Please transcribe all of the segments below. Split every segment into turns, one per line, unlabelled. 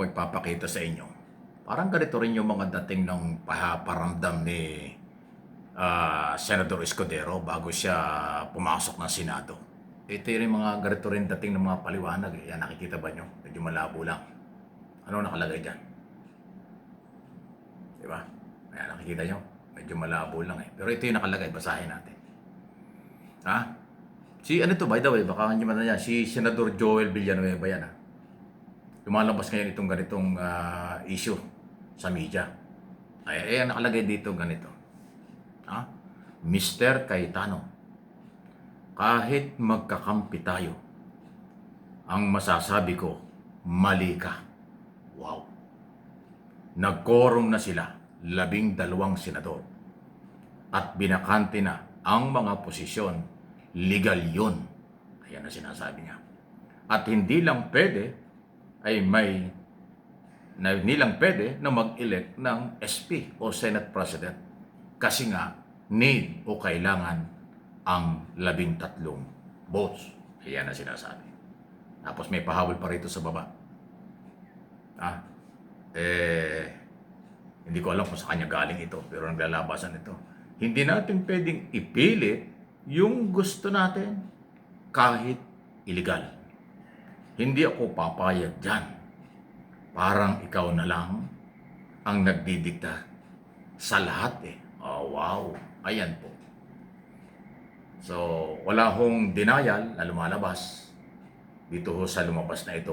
ko ipapakita sa inyo. Parang ganito rin yung mga dating ng paramdam ni Senador Escudero bago siya pumasok ng Senado. Ito yung mga ganito rin dating ng mga paliwanag. Yan, nakikita ba nyo? Medyo malabo lang. Ano nakalagay dyan? Diba? Ayan, nakikita nyo? Medyo malabo lang eh. Pero ito yung nakalagay. Basahin natin. Ha? Si ano to, by the way, baka hindi man na yan. Si Senador Joel Villanueva yan ha. Lumalabas ngayon itong ganitong issue sa media. Ay, nakalagay dito ganito. Ha? Mr. Cayetano, kahit magkakampi tayo, ang masasabi ko, mali ka. Wow. Nag-quorum na sila, 12 senador. At binakante na ang mga posisyon. Legal yun. Ayan na sinasabi niya. At hindi lang pwede hindi lang pwede na mag-elect ng SP o Senate President kasi nga need o kailangan ang 13 votes. Ayan na sinasabi. Tapos may pahabol pa rito sa baba. Hindi ko alam kung sa kanya galing ito pero naglalabasan ito. Hindi natin pwedeng ipilit yung gusto natin kahit illegal. Hindi ako papayag dyan. Parang ikaw na lang ang nagdidikta sa lahat eh. Oh, wow. Ayan po. So, wala hong denial na lumalabas. Dito ho sa lumabas na ito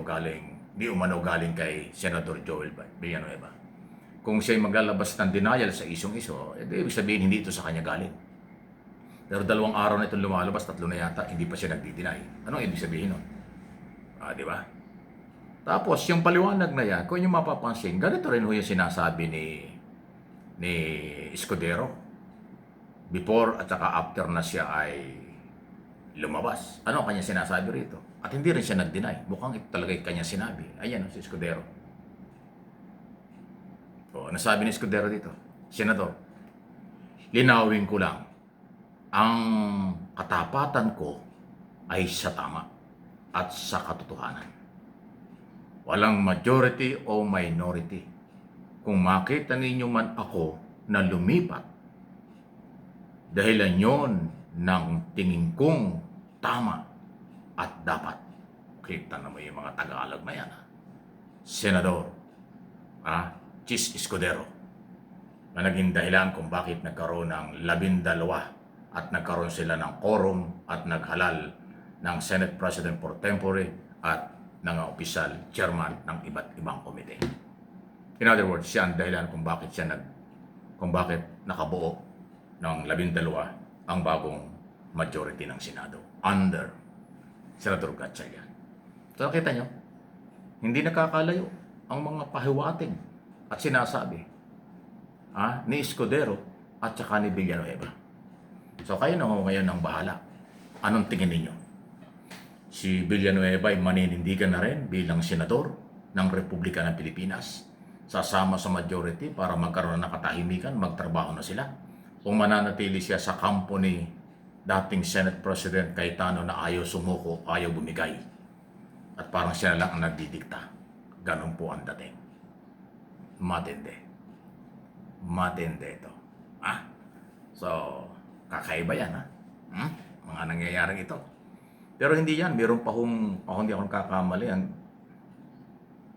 di umano galing kay Senator Joel Villanueva. Kung siya'y maglalabas ng denial sa isyong iso, ibig sabihin hindi ito sa kanya galing. Pero 2 araw na itong lumalabas, 3 na yata, hindi pa siya nagdi-deny. Anong ibig sabihin nun? Di ba? Tapos, yung paliwanag na yan, kung yung mapapansin, ganito rin ho yung sinasabi ni Escudero. Before at saka after na siya ay lumabas. Ano kanya sinasabi rito? At hindi rin siya nag-deny. Mukhang ito talaga yung kanya sinabi. Ayan, si Escudero. Nasabi ni Escudero dito, Senador, linawin ko lang, ang katapatan ko ay sa tama at sa katotohanan. Walang majority o minority. Kung makita ninyo man ako na lumipat, dahilan yon ng tingin kong tama at dapat. Kita na mo yung mga Tagalog na yan. Senador, Chis Escudero, na naging dahilan kung bakit nagkaroon ng 12 at nagkaroon sila ng quorum at naghalal ng Senate President pro tempore at ng opisyal chairman ng iba't ibang komite. In other words, siya ang dahilan kung bakit nakabuo ng 12 ang bagong majority ng Senado under Senador Gatchalian. So nakita nyo, hindi nakakalayo ang mga pahiwatig at sinasabi ni Escudero at saka ni Villanueva. So kayo na ngayon ang bahala. Anong tingin ninyo? Si Villanueva ay maninindigan na rin bilang senador ng Republika ng Pilipinas. Sasama sa majority para magkaroon ng katahimikan, magtrabaho na sila. Kung mananatili siya sa kampo ni dating Senate President Cayetano na ayaw sumuko, ayaw bumigay. At parang siya na lang ang nagdidikta. Ganon po ang dating. Matindi. Matindi ito. So, kakaiba yan mga nangyayari ito. Pero hindi yan. Meron pa hindi ako nakakamali.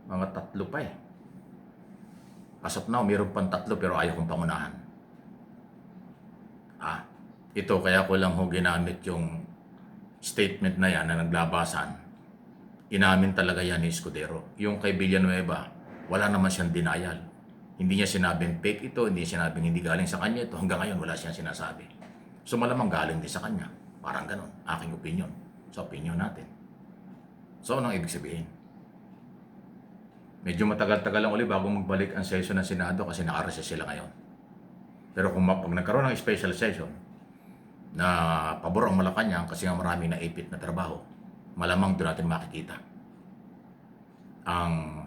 Mga 3 pa eh. As of now, meron pang 3 pero ayaw kong pangunahan. Ito, kaya ko lang ginamit yung statement na yan na naglabasan. Inamin talaga yan ni Escudero. Yung kay Villanueva, wala naman siyang denial. Hindi niya sinabing fake ito, hindi niya sinabing hindi galing sa kanya ito. Hanggang ngayon, wala siyang sinasabi. So malamang galing din sa kanya. Parang ganon. Aking opinion. Sa opinion natin. So anong ibig sabihin? Medyo matagal-tagal lang ulit bago magbalik ang session ng Senado kasi naka-recess sila ngayon. Pero kung pag nagkaroon ng special session na pabor ang Malacanang kasi nga marami na ipit na trabaho, malamang doon natin makikita ang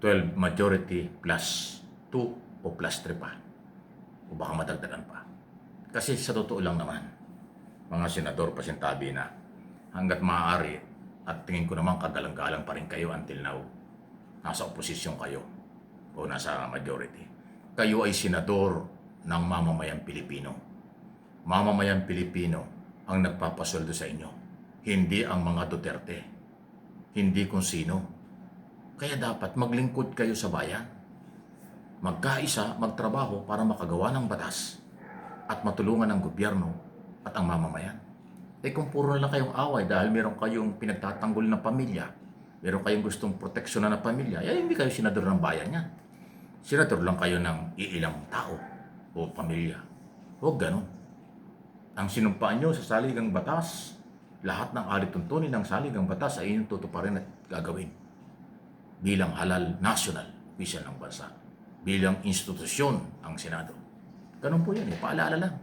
12 majority plus 2 o plus 3 pa. O baka madagdagan pa. Kasi sa totoo lang naman, mga senador pasintabi na hanggat maaari at tingin ko naman kagalang-galang pa rin kayo until now, nasa oposisyon kayo o nasa majority. Kayo ay senador ng mamamayang Pilipino. Mamamayang Pilipino ang nagpapasweldo sa inyo. Hindi ang mga Duterte. Hindi kung sino. Kaya dapat maglingkod kayo sa bayan. Magkaisa, magtrabaho para makagawa ng batas at matulungan ng gobyerno at ang mamamayan. Kung puro na lang kayong away dahil meron kayong pinagtatanggol ng pamilya, meron kayong gustong proteksyonan ng pamilya, hindi kayo senador ng bayan yan. Senador lang kayo ng iilang tao o pamilya. Huwag ganun. Ang sinumpaan nyo sa saligang batas, lahat ng alituntunin ng saligang batas ay inyong tutuparin at gagawin. Bilang halal national official ng bansa. Bilang institusyon ang Senado. Ganun po yan paalala lang.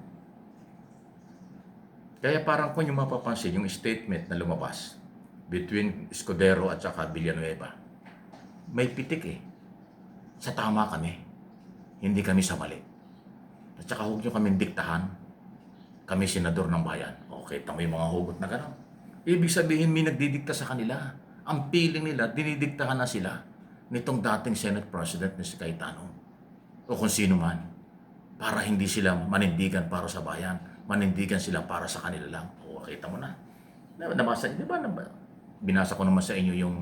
Kaya parang kung yung mapapansin, yung statement na lumabas between Escudero at saka Villanueva, may pitik sa tama kami. Hindi kami sa mali. At saka huwag nyo kami diktahan. Kami senador ng bayan. Okay, tamo yung mga hugot na gano'n. Ibig sabihin, may nagdidikta sa kanila. Ang feeling nila, dinidiktahan na sila nitong dating Senate President na si Cayetano. O kung sino man. Para hindi sila manindigan para sa bayan. Manindigan sila para sa kanila lang. O, kita mo na. Nabasa, di ba? Binasa ko naman sa inyo yung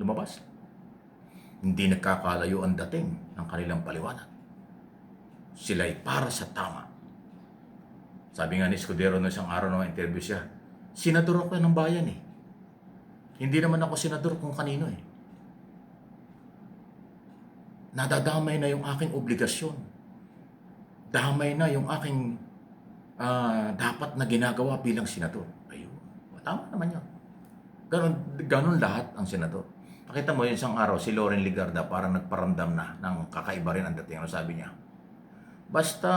lumabas. Hindi nagkakalayo ang dating ng kanilang paliwanag. Sila'y para sa tama. Sabi nga ni Escudero na isang araw na interview siya, senador ako ng bayan Hindi naman ako senador kung kanino Nadadamay na yung aking obligasyon. Damay na yung aking dapat na ginagawa bilang senador. Ayun. Tama naman yun. Ganon lahat ang senador. Nakita mo yun isang araw, si Loren Legarda parang nagparamdam na ng kakaiba rin ang dating. Ano sabi niya? Basta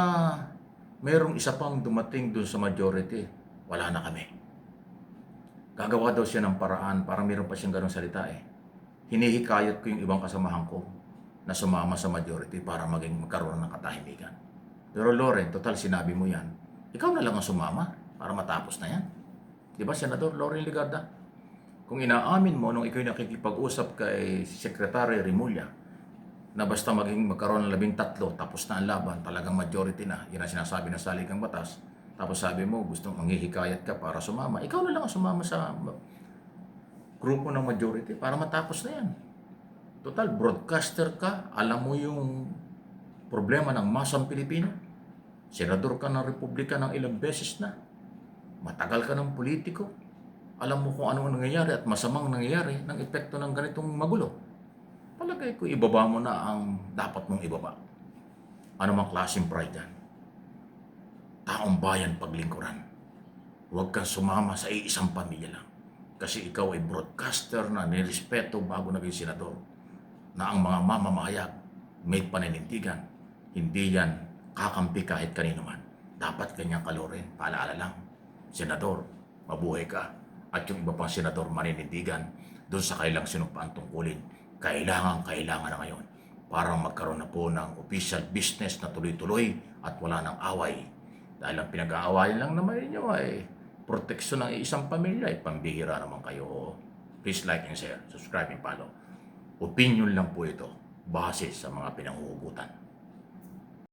merong isa pang dumating dun sa majority, wala na kami. Gagawa daw siya ng paraan, parang meron pa siyang ganong salita Hinihikayat ko yung ibang kasamahan ko na sumama sa majority para magkaroon ng katahimikan. Pero Loren, total sinabi mo yan, ikaw na lang ang sumama para matapos na yan. Di ba, Senador Loren Legarda? Kung inaamin mo nung ikaw nakikipag-usap kay Secretary Remulla na basta magkaroon ng 13 tapos na ang laban, talagang majority na, yan ang sinasabi ng saligang batas, tapos sabi mo gustong manghihikayat ka para sumama, ikaw na lang ang sumama sa grupo ng majority para matapos na yan. Total, broadcaster ka, alam mo yung problema ng masang Pilipino. Senador ka ng Republika ng ilang beses na. Matagal ka ng politiko. Alam mo kung ano ang nangyayari at masamang nangyayari ng epekto ng ganitong magulo. Palagay ko, ibaba mo na ang dapat mong ibaba. Ano mang klaseng pride yan? Taong bayan paglingkuran. Huwag kang sumama sa iisang pamilya lang. Kasi ikaw ay broadcaster na nirespeto bago naging senador. Na ang mga mamamahayag may paninindigan. Hindi yan kakampi kahit kanino man. Dapat kanyang kalorin. Paalaala lang. Senador, mabuhay ka. At yung iba pang senador maninindigan doon sa kailang sinumpaan tungkulin. Kailangan na ngayon para magkaroon na po ng official business na tuloy-tuloy at wala ng away. Dahil ang pinag-aawayan lang naman ninyo ay proteksyon ng isang pamilya. Pambihira naman kayo. Please like and share, subscribe and follow. Opinion lang po ito base sa mga pinanghuhugutan.